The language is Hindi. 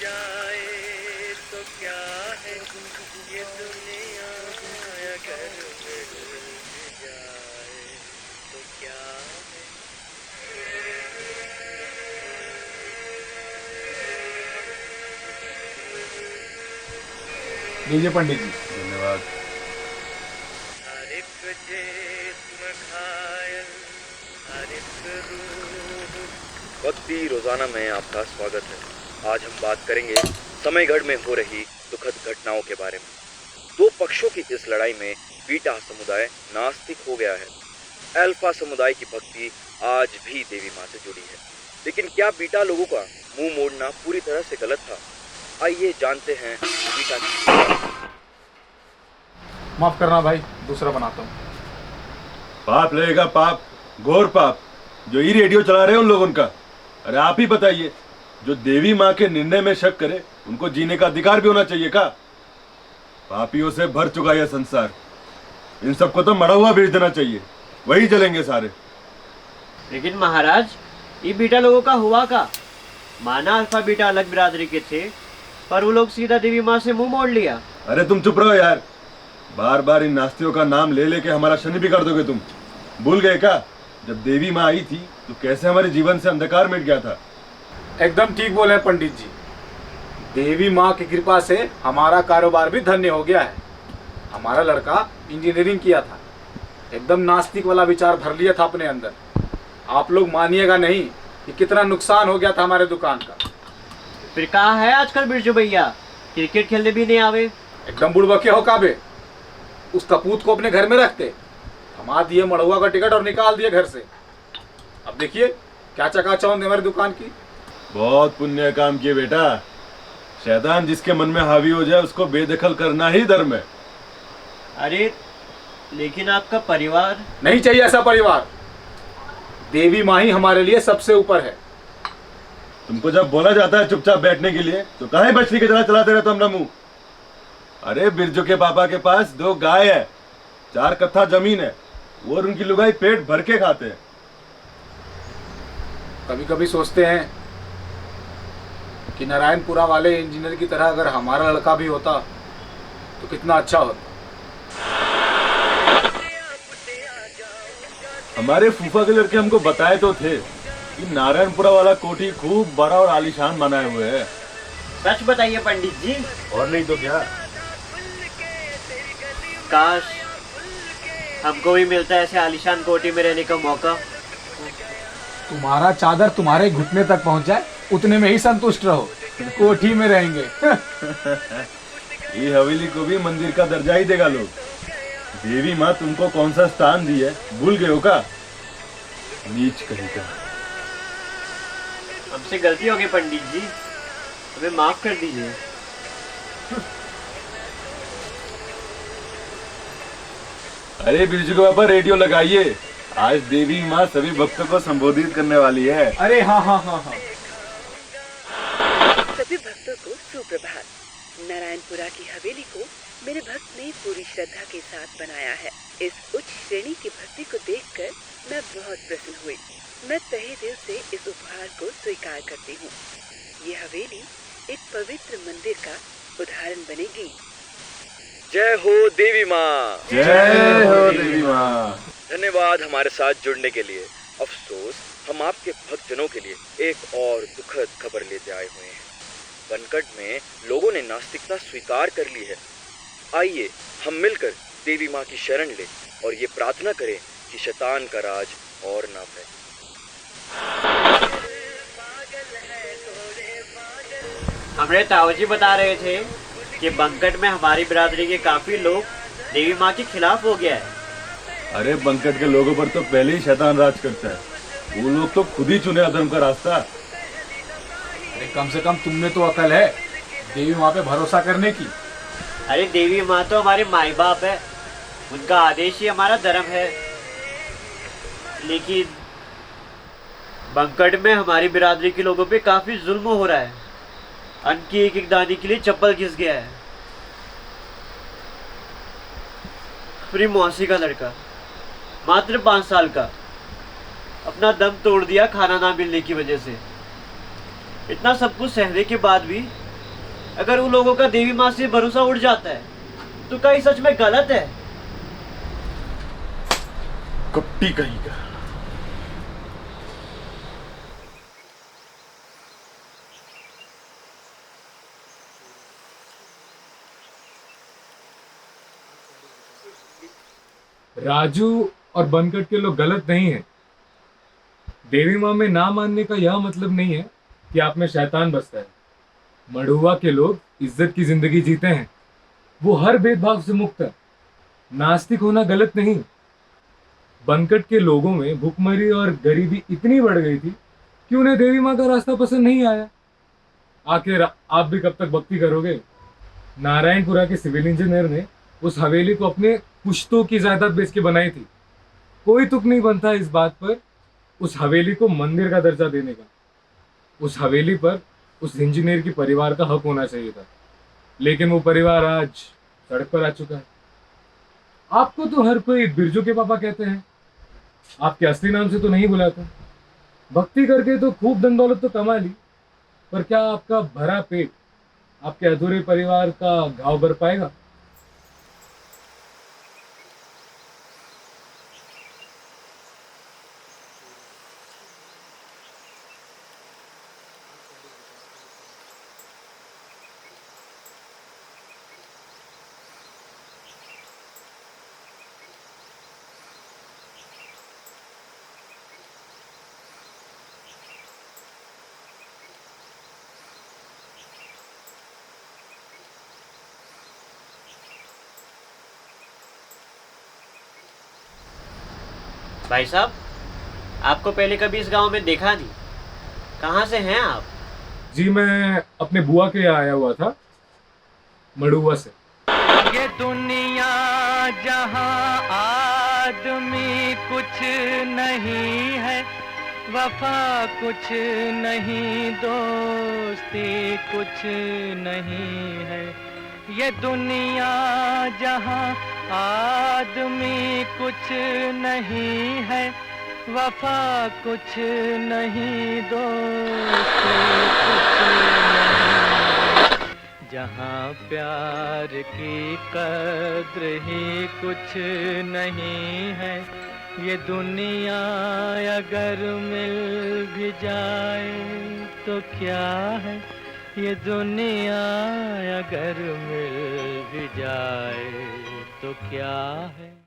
जाए तो क्या है ये दुनिया, अगर मिल जाए तो क्या है। लीजिए पंडित जी। धन्यवाद। हर एक जिस्म घायल, हर एक रूह। भक्ति रोजाना में आपका स्वागत है। आज हम बात करेंगे समयगढ़ में हो रही दुखद घटनाओं के बारे में। दो पक्षों की इस लड़ाई में बीटा समुदाय नास्तिक हो गया है। अल्फा समुदाय की भक्ति आज भी देवी माँ से जुड़ी है। लेकिन क्या बीटा लोगों का मुंह मोड़ना पूरी तरह से गलत था? आइए जानते हैं बीटा की। माफ करना भाई, दूसरा बनाता हूँ। पाप लगेगा, पाप, घोर पाप जो ये रेडियो चला रहे हैं उन लोगों का। अरे आप ही बताइए, जो देवी माँ के निर्णय में शक करे उनको जीने का अधिकार भी होना चाहिए का? पापियों से भर चुका यह संसार। इन सबको तो मरा हुआ भेज देना चाहिए, वही जलेंगे सारे। लेकिन महाराज, ये बीटा लोगों का हुआ का? माना अल्फा बीटा अलग बिरादरी के थे, पर वो लोग सीधा देवी माँ से मुंह मोड़ लिया। अरे तुम चुप रहो यार, बार बार इन नास्तियों का नाम ले लेके हमारा शनि भी कर दोगे तुम। भूल गए क्या, जब देवी माँ आई थी तो कैसे हमारे जीवन से अंधकार मिट गया था? एकदम ठीक बोले पंडित जी। देवी माँ की कृपा से हमारा कारोबार भी धन्य हो गया है। हमारा लड़का इंजीनियरिंग किया था, एकदम नास्तिक वाला विचार भर लिया था अपने अंदर। आप लोग मानिएगा नहीं कि कितना नुकसान हो गया था हमारे दुकान का। फिर कहा है आजकल बिरजू भैया क्रिकेट खेलने भी नहीं आवे। एकदम बुड़बके हो काबे। उस कपूत को अपने घर में रखते, थमा दिए मड़ुआ का टिकट और निकाल दिए घर से। अब देखिए क्या चकाचौंध है हमारी दुकान की। बहुत पुण्य काम किए बेटा। शैतान जिसके मन में हावी हो जाए उसको बेदखल करना ही धर्म है। अरे लेकिन आपका परिवार। नहीं चाहिए ऐसा परिवार। देवी माँ ही हमारे लिए सबसे ऊपर है। तुमको जब बोला जाता है चुपचाप बैठने के लिए तो काहे बछड़ी की तरह चलाते रहते हो अपना मुंह? अरे बिरजू के पापा के पास 2 गाय है, 4 कट्ठा जमीन है, वो और उनकी लुगाई पेट भर के खाते हैं। कभी कभी सोचते हैं कि नारायणपुरा वाले इंजीनियर की तरह अगर हमारा लड़का भी होता तो कितना अच्छा होता। हमारे फूफा के लड़के हमको बताए तो थे कि नारायणपुरा वाला कोठी खूब बड़ा और आलीशान बनाए हुए है। सच बताइए पंडित जी। और नहीं तो क्या। काश हमको भी मिलता है ऐसे आलीशान कोठी में रहने का मौका। तुम्हारा चादर तुम्हारे घुटने तक पहुंच जाए उतने में ही संतुष्ट रहो। कोठी में रहेंगे। ये हवेली को भी मंदिर का दर्जा ही देगा लोग। देवी माँ तुमको कौन सा स्थान दी है, भूल गए हो का? नीच कहीं का। हमसे गलती हो गई पंडित जी, हमें माफ कर दीजिए। अरे बिरजू के पापा रेडियो लगाइए, आज देवी माँ सभी भक्तों को संबोधित करने वाली है। अरे हाँ हाँ हाँ हाँ। सभी भक्तों को सुप्रभात। नारायणपुरा की हवेली को मेरे भक्त ने पूरी श्रद्धा के साथ बनाया है। इस उच्च श्रेणी की भक्ति को देखकर मैं बहुत प्रसन्न हुई। मैं तहे दिल से इस उपहार को स्वीकार करती हूँ। ये हवेली एक पवित्र मंदिर का उदाहरण बनेगी। जय हो देवी माँ। जय हो देवी माँ। धन्यवाद हमारे साथ जुड़ने के लिए। अफसोस हम आपके भक्तजनों के लिए एक और दुखद खबर लेते आए हुए हैं। बनकट में लोगों ने नास्तिकता स्वीकार कर ली है। आइए हम मिलकर देवी माँ की शरण ले और ये प्रार्थना करें कि शैतान का राज और ना फैले। हमरे ताऊजी बता रहे थे कि बंकट में हमारी बिरादरी के काफी लोग देवी माँ के खिलाफ हो गया है। अरे बंकट के लोगों पर तो पहले ही शैतान राज करता है। वो लोग तो खुद ही चुने अधर्म का रास्ता। अरे कम से कम तुमने तो अकल है देवी माँ पे भरोसा करने की। अरे देवी माँ तो हमारे माई बाप है, उनका आदेश ही हमारा धर्म है। लेकिन बंकट में हमारी बिरादरी के लोगों पे काफी जुल्म हो रहा है। अन्न की एक एक दाने के लिए चप्पल घिस गया है। मेरी मौसी का लड़का मात्र 5 साल का अपना दम तोड़ दिया खाना ना मिलने की वजह से। इतना सब कुछ सहने के बाद भी अगर उन लोगों का देवी माँ से भरोसा उड़ जाता है तो क्या ये सच में गलत है? कपटी कहीं का। राजू और बनकट के लोग गलत नहीं है। देवी माँ में ना मानने का यह मतलब नहीं है कि आप में शैतान बसता है। मड़ुआ के लोग इज्जत की जिंदगी जीते हैं, वो हर भेदभाव से मुक्त है। नास्तिक होना गलत नहीं। बनकट के लोगों में भूखमरी और गरीबी इतनी बढ़ गई थी कि उन्हें देवी माँ का रास्ता पसंद नहीं आया। आखिर आप भी कब तक भक्ति करोगे? नारायणपुरा के सिविल इंजीनियर ने उस हवेली को अपने पुश्तों की जायदाद बेच के बनाई थी। कोई तुक नहीं बनता इस बात पर उस हवेली को मंदिर का दर्जा देने का। उस हवेली पर उस इंजीनियर की परिवार का हक होना चाहिए था, लेकिन वो परिवार आज सड़क पर आ चुका है। आपको तो हर कोई बिरजू के पापा कहते हैं, आपके असली नाम से तो नहीं बुलाते। भक्ति करके तो खूब धन दौलत तो कमा ली, पर क्या आपका भरा पेट आपके अधूरे परिवार का घाव भर पाएगा? भाई साहब, आपको पहले कभी इस गांव में देखा नहीं। कहाँ से हैं आप? जी, मैं अपने बुआ के यहाँ आया हुआ था, मड़ुआ से। ये दुनिया जहां आदमी कुछ नहीं है, वफा कुछ नहीं, दोस्ती कुछ नहीं है। ये दुनिया जहां आदमी कुछ नहीं है, वफा कुछ नहीं, दोस्ती कुछ नहीं। जहाँ प्यार की कद्र ही कुछ नहीं है, ये दुनिया अगर मिल भी जाए तो क्या है, ये दुनिया अगर मिल भी जाए तो क्या है।